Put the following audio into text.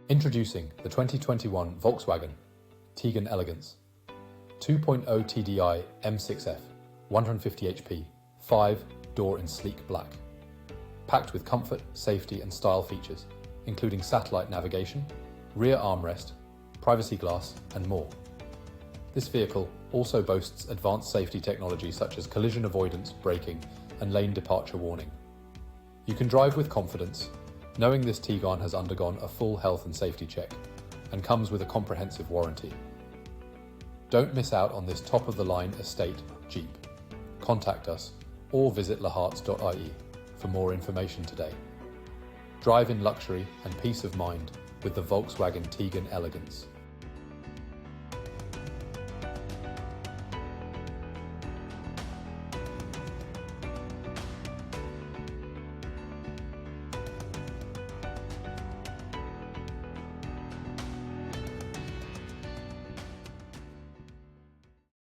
Introducing the 2021 Volkswagen Tiguan Elegance. 2.0 TDI M6F, 150 HP, 5-door in sleek black. Packed with comfort, safety and style features, including satellite navigation, rear armrest, privacy glass and more. This vehicle also boasts advanced safety technology such as collision avoidance, braking and lane departure warning. You can drive with confidence, knowing this Tiguan has undergone a full health and safety check and comes with a comprehensive warranty. Don't miss out on this top-of-the-line estate Jeep. Contact us or visit Laharts.ie for more information today. Drive in luxury and peace of mind with the Volkswagen Tiguan Elegance.